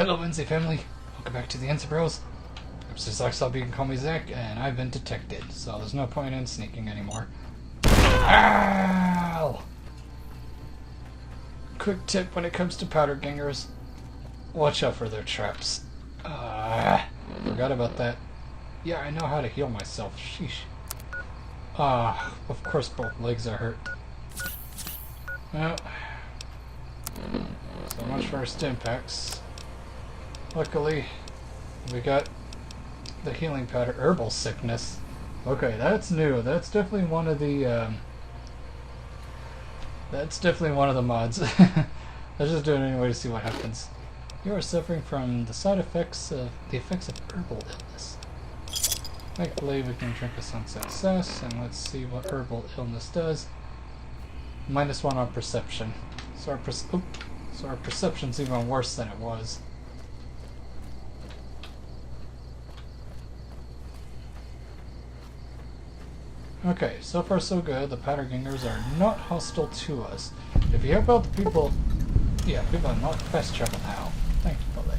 Hello, NC family. Welcome back to the NC Bros. I'm Zach, so you can call me Zach, and I've been detected, so there's no point in sneaking anymore. Ow! Quick tip when it comes to powder gangers: watch out for their traps. Forgot about that. Yeah, I know how to heal myself. Sheesh. Of course both legs are hurt. Well, so much for our stim packs. Luckily, we got the healing powder. Herbal sickness. Okay, that's new. That's definitely one of the mods. Let's just do it anyway to see what happens. You are suffering from the side effects of herbal illness. I believe we can drink a sunset sass, and let's see what herbal illness does. -1 on perception. So our perception's even worse than it was. Okay, so far so good. The powder gangers are not hostile to us. If you help out the people... Yeah, people are not fast travel now. Thankfully.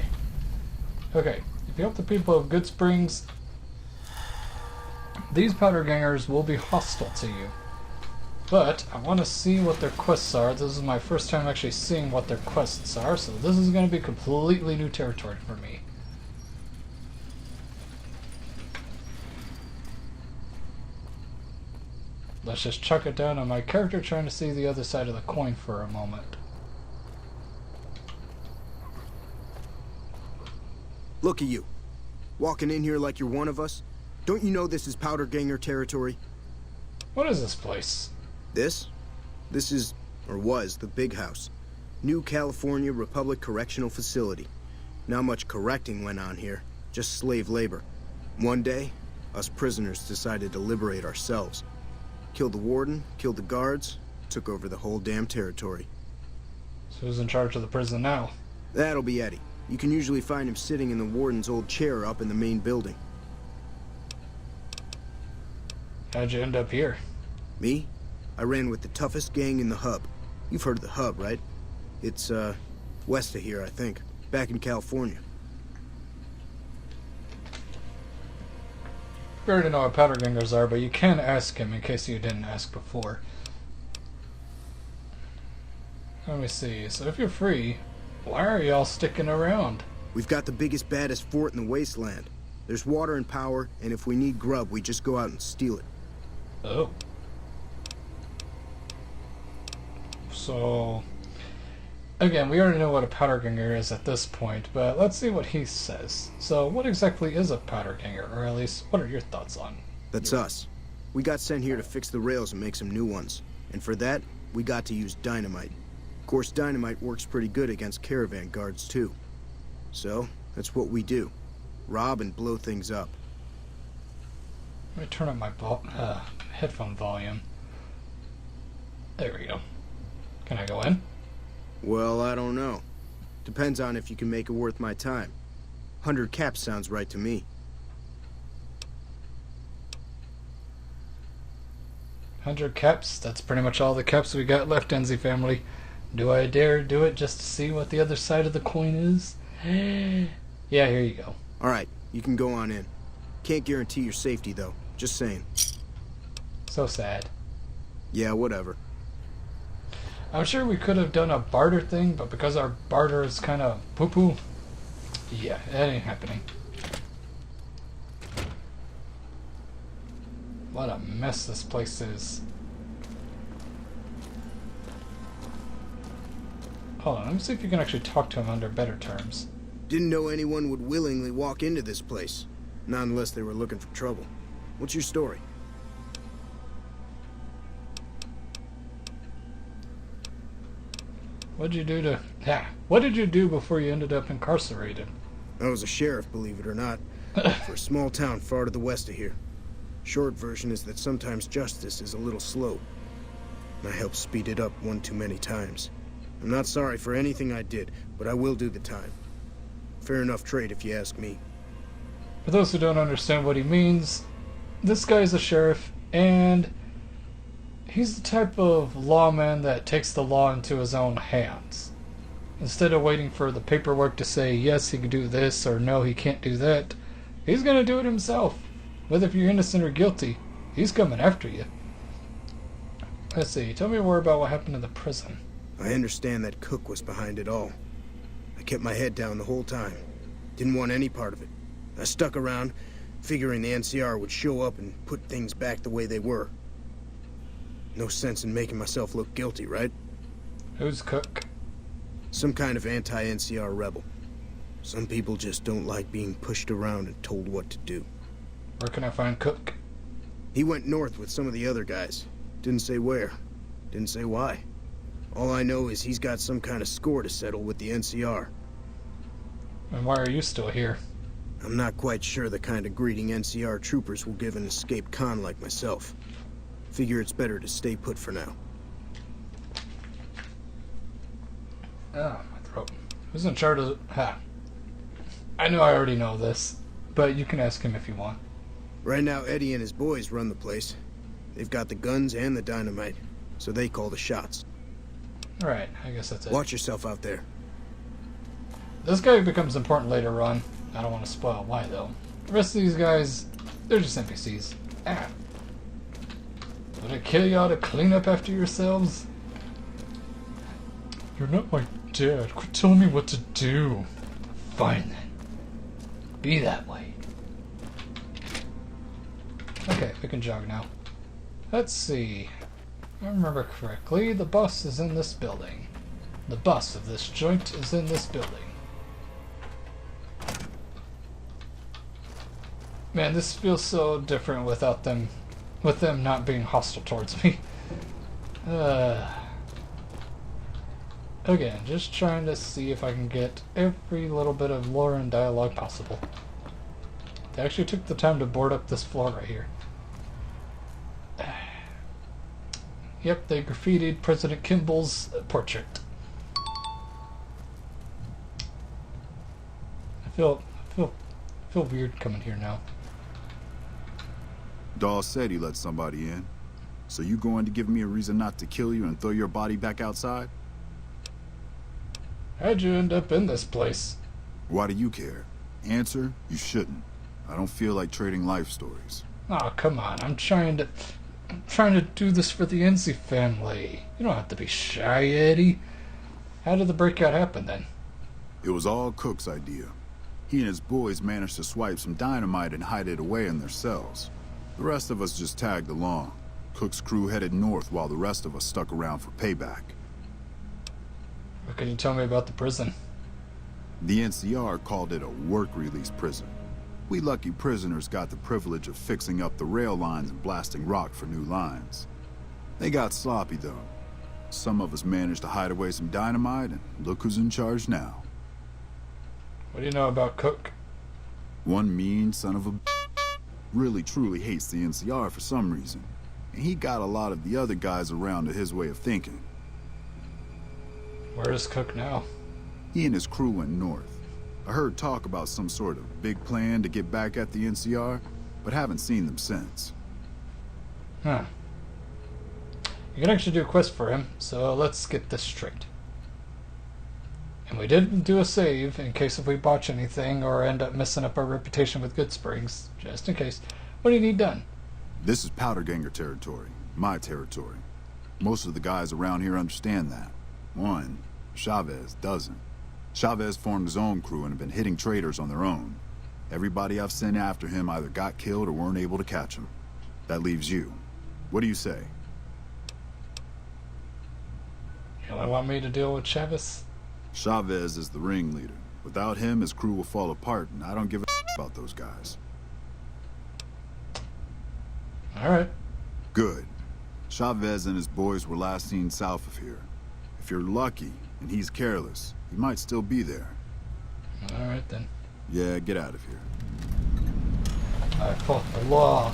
Okay, if you help the people of Good Springs, these powder gangers will be hostile to you. But I want to see what their quests are. This is my first time actually seeing what their quests are, so this is going to be completely new territory for me. Let's just chuck it down on my character trying to see the other side of the coin for a moment. Look at you. Walking in here like you're one of us. Don't you know this is powder ganger territory? What is this place? This is, or was, the Big House. New California Republic Correctional Facility. Not much correcting went on here, just slave labor. One day, us prisoners decided to liberate ourselves. Killed the warden, killed the guards, took over the whole damn territory. So who's in charge of the prison now? That'll be Eddie. You can usually find him sitting in the warden's old chair up in the main building. How'd you end up here? Me? I ran with the toughest gang in the hub. You've heard of the hub, right? It's, west of here, I think. Back in California. We already know what powder gangers are, but you can ask him in case you didn't ask before. Let me see. So if you're free, why are y'all sticking around? We've got the biggest, baddest fort in the wasteland. There's water and power, and if we need grub, we just go out and steal it. Oh. So, again, we already know what a powder ganger is at this point, but let's see what he says. So, what exactly is a powder ganger, or at least, what are your thoughts on? That's us. We got sent here to fix the rails and make some new ones. And for that, we got to use dynamite. Of course, dynamite works pretty good against caravan guards, too. So, that's what we do. Rob and blow things up. Let me turn up my headphone volume. There we go. Can I go in? Well, I don't know. Depends on if you can make it worth my time. 100 caps sounds right to me. 100 caps? That's pretty much all the caps we got left, NZ family. Do I dare do it just to see what the other side of the coin is? Yeah, here you go. Alright, you can go on in. Can't guarantee your safety, though. Just saying. So sad. Yeah, whatever. I'm sure we could have done a barter thing, but because our barter is kind of poo-poo, yeah, that ain't happening. What a mess this place is. Hold on, let me see if you can actually talk to him under better terms. Didn't know anyone would willingly walk into this place. Not unless they were looking for trouble. What's your story? What did you do before you ended up incarcerated? I was a sheriff, believe it or not, for a small town far to the west of here. Short version is that sometimes justice is a little slow. I helped speed it up one too many times. I'm not sorry for anything I did, but I will do the time. Fair enough trade if you ask me. For those who don't understand what he means, this guy's a sheriff, and he's the type of lawman that takes the law into his own hands. Instead of waiting for the paperwork to say yes, he can do this or no, he can't do that, he's gonna do it himself. Whether if you're innocent or guilty, he's coming after you. Let's see, tell me more about what happened in the prison. I understand that Cook was behind it all. I kept my head down the whole time. Didn't want any part of it. I stuck around, figuring the NCR would show up and put things back the way they were. No sense in making myself look guilty, right? Who's Cook? Some kind of anti-NCR rebel. Some people just don't like being pushed around and told what to do. Where can I find Cook? He went north with some of the other guys. Didn't say where. Didn't say why. All I know is he's got some kind of score to settle with the NCR. And why are you still here? I'm not quite sure the kind of greeting NCR troopers will give an escaped con like myself. Figure it's better to stay put for now. Oh, my throat. Who's in charge of... I know I already know this, but you can ask him if you want. Right now, Eddie and his boys run the place. They've got the guns and the dynamite, so they call the shots. Alright, I guess that's it. Watch yourself out there. This guy becomes important later on. I don't want to spoil why, though. The rest of these guys, they're just NPCs. Would it kill y'all to clean up after yourselves? You're not my dad. Quit telling me what to do. Fine, then. Be that way. Okay, we can jog now. Let's see. If I remember correctly, the bus is in this building. The bus of this joint is in this building. Man, this feels so different without them, with them not being hostile towards me. Again, just trying to see if I can get every little bit of lore and dialogue possible. They actually took the time to board up this floor right here. Yep, they graffitied President Kimball's portrait. I feel weird coming here now. Dawes said he let somebody in. So you going to give me a reason not to kill you and throw your body back outside? How'd you end up in this place? Why do you care? Answer, you shouldn't. I don't feel like trading life stories. Oh, come on. I'm trying to do this for the NC family. You don't have to be shy, Eddie. How did the breakout happen then? It was all Cook's idea. He and his boys managed to swipe some dynamite and hide it away in their cells. The rest of us just tagged along. Cook's crew headed north while the rest of us stuck around for payback. What can you tell me about the prison? The NCR called it a work-release prison. We lucky prisoners got the privilege of fixing up the rail lines and blasting rock for new lines. They got sloppy, though. Some of us managed to hide away some dynamite, and look who's in charge now. What do you know about Cook? One mean son of a really truly hates the NCR for some reason. And he got a lot of the other guys around to his way of thinking. Where is Cook now? He and his crew went north. I heard talk about some sort of big plan to get back at the NCR, but haven't seen them since. Huh. You can actually do a quest for him, so let's get this straight. And we did do a save in case if we botch anything or end up messing up our reputation with Good Springs, just in case. What do you need done? This is Powder Ganger territory, my territory. Most of the guys around here understand that. One, Chavez doesn't. Chavez formed his own crew and have been hitting traders on their own. Everybody I've sent after him either got killed or weren't able to catch him. That leaves you. What do you say? You really want me to deal with Chavez? Chavez is the ringleader. Without him, his crew will fall apart, and I don't give a about those guys. Alright. Good. Chavez and his boys were last seen south of here. If you're lucky, and he's careless, he might still be there. Alright then. Yeah, get out of here. I fought the law.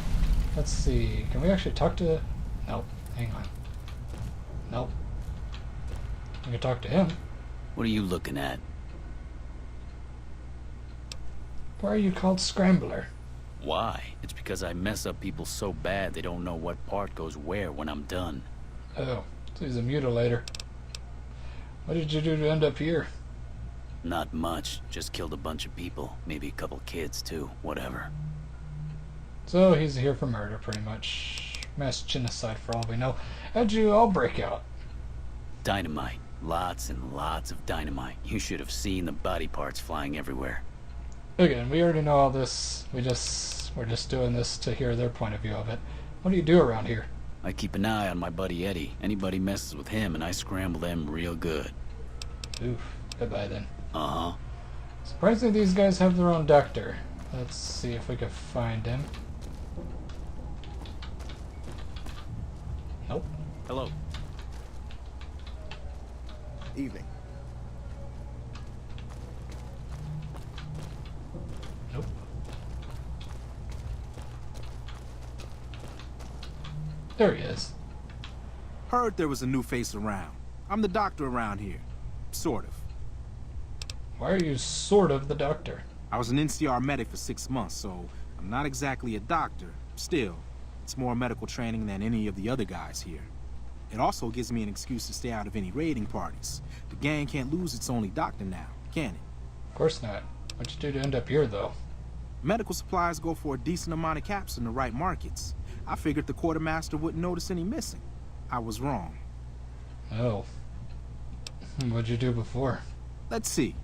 Let's see. Can we actually talk to... Nope. Hang on. Nope. We can talk to him. What are you looking at? Why are you called Scrambler? Why? It's because I mess up people so bad they don't know what part goes where when I'm done. Oh, so he's a mutilator. What did you do to end up here? Not much. Just killed a bunch of people. Maybe a couple kids, too. Whatever. So he's here for murder, pretty much. Mass genocide for all we know. How'd you all break out? Dynamite. Lots and lots of dynamite. You should have seen the body parts flying everywhere. Again, we already know all this. We're just doing this to hear their point of view of it. What do you do around here? I keep an eye on my buddy Eddie. Anybody messes with him and I scramble them real good. Oof. Goodbye then. Uh-huh. Surprisingly, these guys have their own doctor. Let's see if we can find him. Nope. Hello. Evening. Nope. There he is. Heard there was a new face around. I'm the doctor around here. Sort of. Why are you sort of the doctor? I was an NCR medic for 6 months, so I'm not exactly a doctor. Still, it's more medical training than any of the other guys here. It also gives me an excuse to stay out of any raiding parties. The gang can't lose its only doctor now, can it? Of course not. What'd you do to end up here, though? Medical supplies go for a decent amount of caps in the right markets. I figured the quartermaster wouldn't notice any missing. I was wrong. Oh. What'd you do before? Let's see.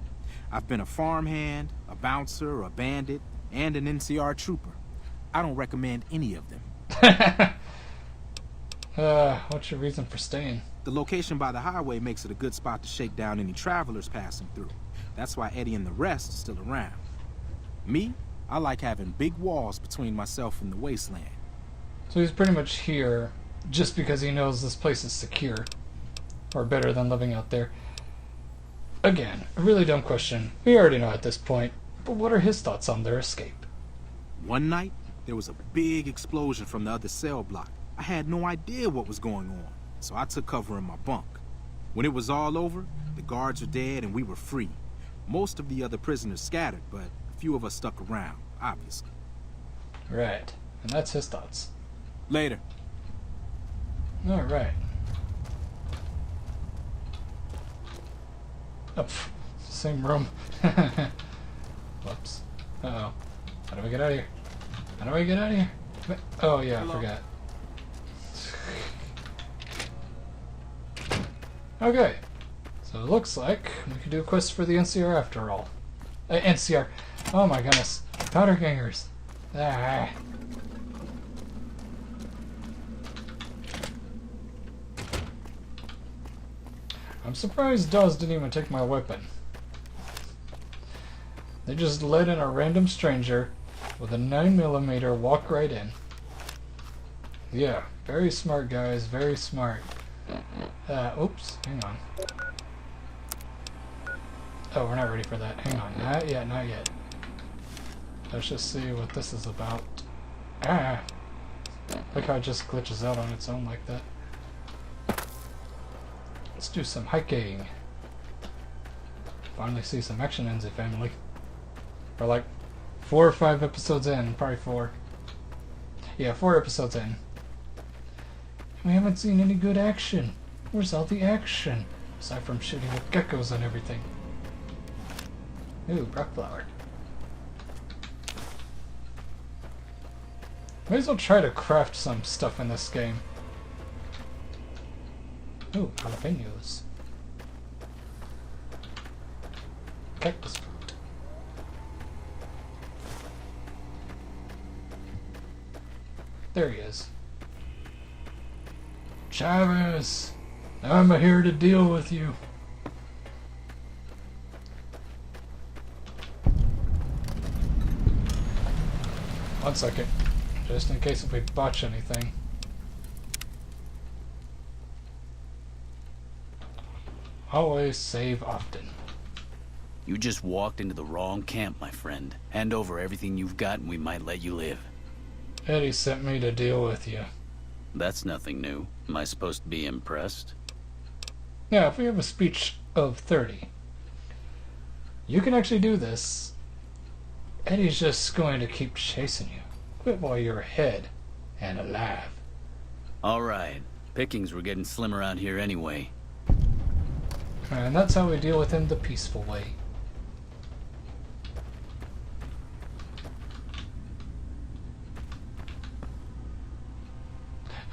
I've been a farmhand, a bouncer, a bandit, and an NCR trooper. I don't recommend any of them. What's your reason for staying? The location by the highway makes it a good spot to shake down any travelers passing through. That's why Eddie and the rest are still around. Me, I like having big walls between myself and the wasteland. So he's pretty much here just because he knows this place is secure. Or better than living out there. Again, a really dumb question. We already know at this point. But what are his thoughts on their escape? One night, there was a big explosion from the other cell block. I had no idea what was going on, so I took cover in my bunk. When it was all over, the guards were dead and we were free. Most of the other prisoners scattered, but a few of us stuck around, obviously. Right. And that's his thoughts. Later. Alright. Oh, same room. Whoops. Uh-oh. How do we get out of here? How do I get out of here? Oh, yeah, I forgot. Okay. So it looks like we can do a quest for the NCR after all. NCR. Oh my goodness. Powder gangers. Ah. I'm surprised Dawes didn't even take my weapon. They just let in a random stranger with a 9mm walk right in. Yeah, very smart guys, very smart. Oops, hang on. Oh, we're not ready for that. Hang on, not yet, not yet. Let's just see what this is about. Ah! Look how it just glitches out on its own like that. Let's do some hiking. Finally see some action in the family. We're like 4 or 5 episodes in, probably 4. Yeah, 4 episodes in. We haven't seen any good action. Where's all the action? Aside from shooting with geckos and everything. Ooh, rock flower. May as well try to craft some stuff in this game. Ooh, jalapenos. Cactus fruit. There he is. Chavez, I'm here to deal with you. One second, just in case if we botch anything. Always save often. You just walked into the wrong camp, my friend. Hand over everything you've got and we might let you live. Eddie sent me to deal with you. That's nothing new. Am I supposed to be impressed? Now, if we have a speech of 30, you can actually do this. Eddie's just going to keep chasing you. Quit while you're ahead and alive. All right. Pickings were getting slim around here anyway. And that's how we deal with him the peaceful way.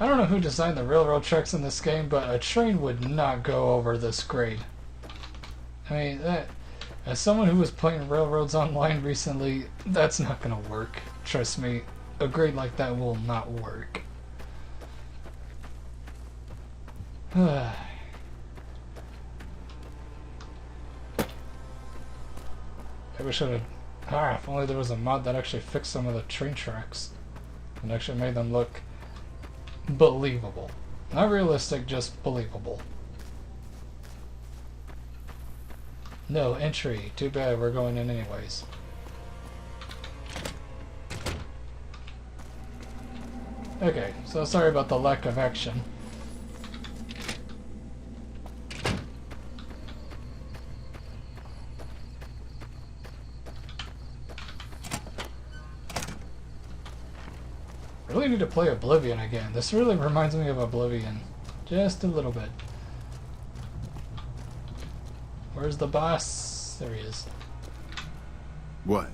I don't know who designed the railroad tracks in this game, but a train would not go over this grade. I mean, as someone who was playing railroads online recently, that's not gonna work. Trust me, a grade like that will not work. I wish I had... if only there was a mod that actually fixed some of the train tracks and actually made them look believable. Not realistic, just believable. No entry. Too bad, we're going in anyways. Okay, so sorry about the lack of action. I really need to play Oblivion again. This really reminds me of Oblivion. Just a little bit. Where's the boss? There he is. What?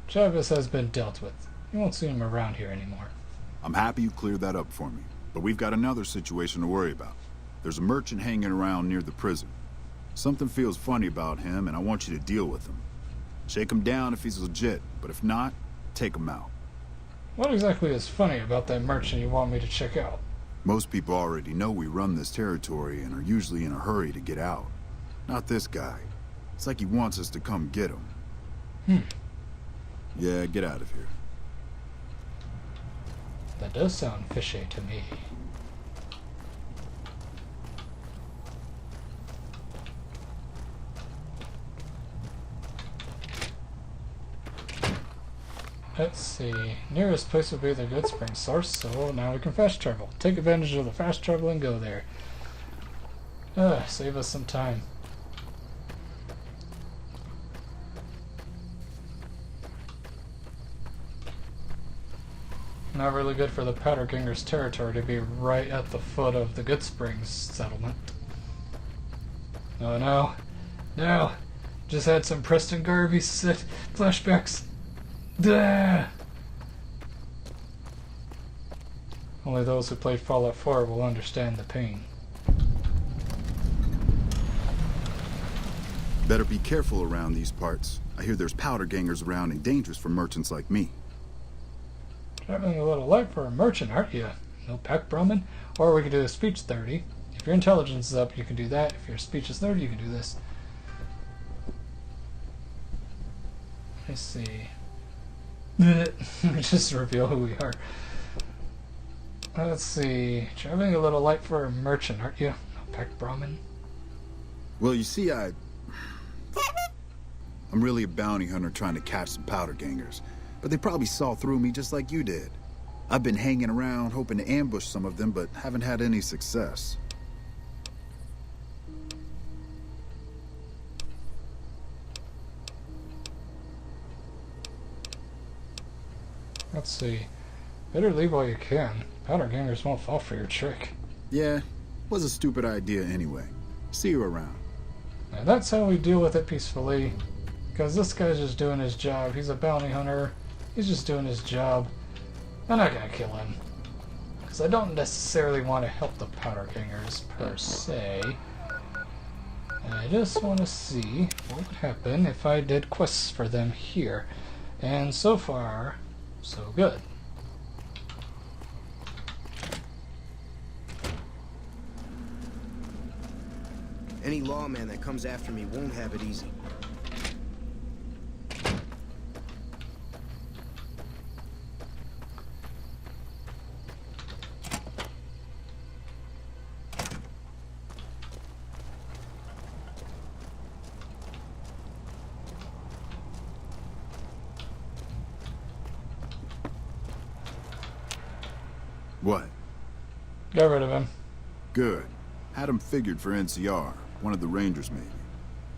Chavez has been dealt with. You won't see him around here anymore. I'm happy you cleared that up for me, but we've got another situation to worry about. There's a merchant hanging around near the prison. Something feels funny about him, and I want you to deal with him. Shake him down if he's legit, but if not, take him out. What exactly is funny about that merchant you want me to check out? Most people already know we run this territory and are usually in a hurry to get out. Not this guy. It's like he wants us to come get him. Yeah, get out of here. That does sound fishy to me. Let's see. Nearest place would be the Good Spring source, so now we can fast travel. Take advantage of the fast travel and go there. Save us some time. Not really good for the Powder Gangers' territory to be right at the foot of the Good Springs settlement. Oh no. No! Just had some Preston Garvey flashbacks. Duh. Only those who played Fallout 4 will understand the pain. Better be careful around these parts. I hear there's powder gangers around and dangerous for merchants like me. Having a little light for a merchant, aren't you? No Pack Brahmin? Or we could do a speech 30. If your intelligence is up, you can do that. If your speech is 30, you can do this. Let's see. Just reveal who we are. Let's see. Having a little light for a merchant, aren't you? No Pack Brahmin? Well, you see, I'm really a bounty hunter trying to catch some powder gangers. But they probably saw through me just like you did. I've been hanging around hoping to ambush some of them, but haven't had any success. Let's see. Better leave while you can. Powder gangers won't fall for your trick. Yeah, was a stupid idea anyway. See you around. And that's how we deal with it peacefully. Because this guy's just doing his job. He's a bounty hunter. He's just doing his job. I'm not gonna kill him. Because I don't necessarily want to help the powder gangers per se. I just want to see what would happen if I did quests for them here. And so far, so good. Any lawman that comes after me won't have it easy. What? Got rid of him. Good. Had him figured for NCR. One of the Rangers, maybe.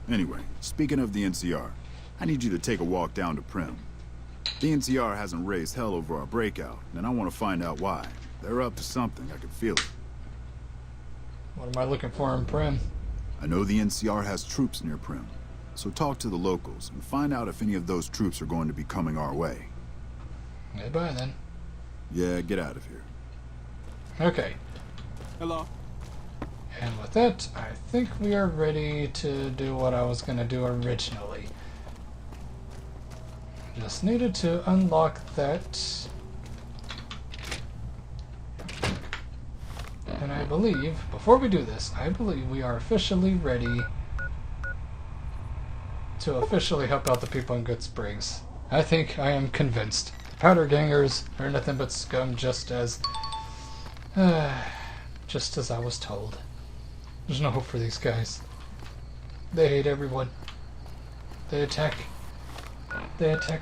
Anyway, speaking of the NCR, I need you to take a walk down to Prim. The NCR hasn't raised hell over our breakout, and I want to find out why. They're up to something, I can feel it. What am I looking for in Prim? I know the NCR has troops near Prim, so talk to the locals and find out if any of those troops are going to be coming our way. Goodbye then. Yeah, get out of here. Okay. Hello? And with that, I think we are ready to do what I was going to do originally. Just needed to unlock that. And I believe, before we do this, I believe we are officially ready to officially help out the people in Good Springs. I think I am convinced. Powder gangers are nothing but scum, just as I was told. There's no hope for these guys. They hate everyone. They attack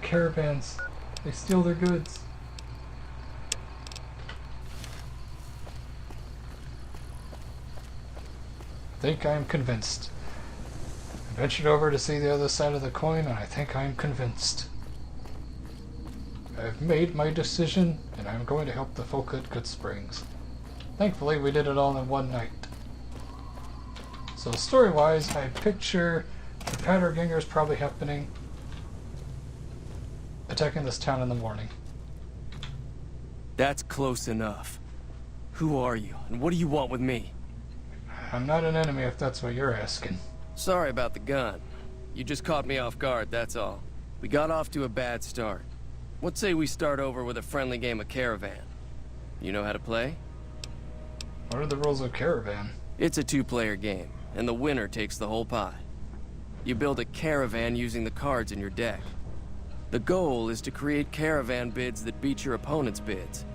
caravans. They steal their goods. I think I am convinced. I ventured over to see the other side of the coin, and I think I am convinced. I've made my decision, and I'm going to help the folk at Good Springs. Thankfully, we did it all in one night. So story-wise, I picture the powder gangers probably attacking this town in the morning. That's close enough. Who are you, and what do you want with me? I'm not an enemy if that's what you're asking. Sorry about the gun. You just caught me off guard, that's all. We got off to a bad start. Let's say we start over with a friendly game of Caravan. You know how to play? What are the rules of Caravan? It's a two-player game, and the winner takes the whole pie. You build a caravan using the cards in your deck. The goal is to create caravan bids that beat your opponent's bids.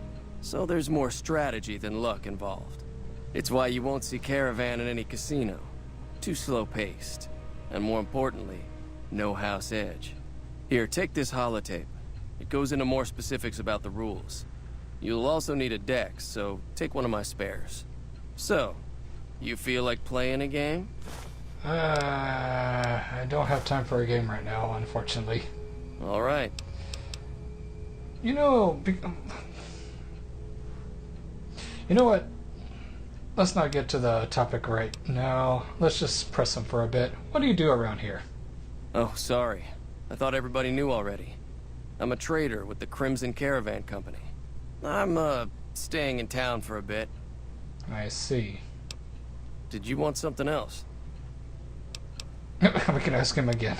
So there's more strategy than luck involved. It's why you won't see Caravan in any casino. Too slow-paced. And more importantly, no house edge. Here, take this holotape. It goes into more specifics about the rules. You'll also need a deck, so take one of my spares. So, you feel like playing a game? I don't have time for a game right now, unfortunately. All right. You know what? Let's not get to the topic right now. Let's just press them for a bit. What do you do around here? Oh, sorry. I thought everybody knew already. I'm a trader with the Crimson Caravan Company. I'm, staying in town for a bit. I see. Did you want something else? We can ask him again.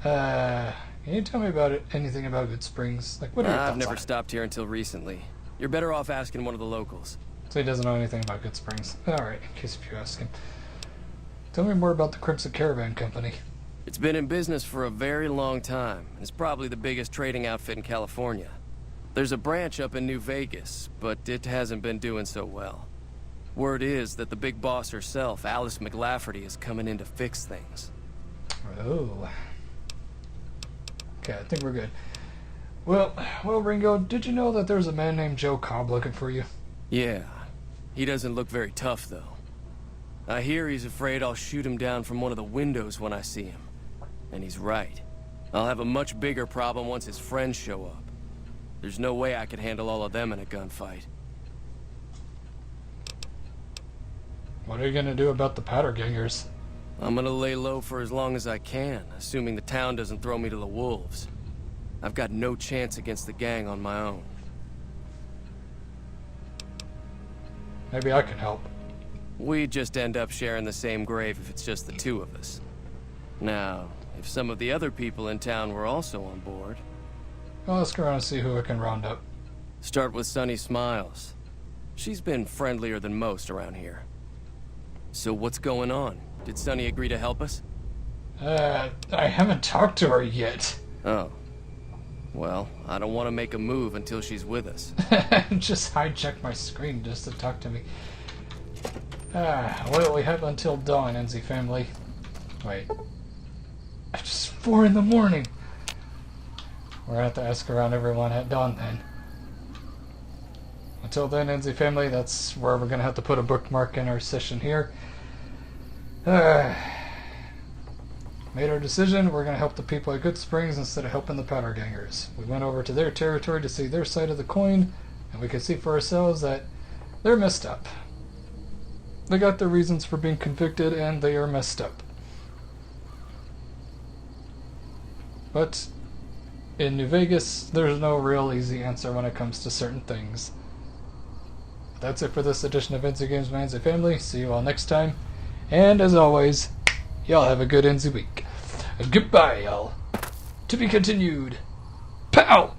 Can you tell me about anything about Good Springs? Like, what are your thoughts I've never on it? stopped here until recently. You're better off asking one of the locals. So he doesn't know anything about Good Springs. Alright, in case if you ask him. Tell me more about the Crimson Caravan Company. It's been in business for a very long time. It's probably the biggest trading outfit in California. There's a branch up in New Vegas, but it hasn't been doing so well. Word is that the big boss herself, Alice McLafferty, is coming in to fix things. Oh. Okay, I think we're good. Well, Ringo, did you know that there's a man named Joe Cobb looking for you? Yeah. He doesn't look very tough, though. I hear he's afraid I'll shoot him down from one of the windows when I see him. And he's right. I'll have a much bigger problem once his friends show up. There's no way I could handle all of them in a gunfight. What are you gonna do about the powder gangers? I'm gonna lay low for as long as I can, assuming the town doesn't throw me to the wolves. I've got no chance against the gang on my own. Maybe I can help. We'd just end up sharing the same grave if it's just the two of us. Now, if some of the other people in town were also on board... Well, let's go around and see who we can round up. Start with Sunny Smiles. She's been friendlier than most around here. So what's going on? Did Sunny agree to help us? I haven't talked to her yet. Oh. Well, I don't want to make a move until she's with us. Just hijack my screen just to talk to me. Well, we have until dawn, NZ family. Wait. It's just 4 in the morning. We're gonna have to ask around everyone at dawn then. Until then, NZ family, that's where we're gonna have to put a bookmark in our session here. Made our decision, we're gonna help the people at Good Springs instead of helping the powder gangers. We went over to their territory to see their side of the coin, and we could see for ourselves that they're messed up. They got their reasons for being convicted, and they are messed up. But in New Vegas, there's no real easy answer when it comes to certain things. That's it for this edition of NC Games My NC Family. See you all next time. And as always, y'all have a good NC week. Goodbye, y'all. To be continued. Pow!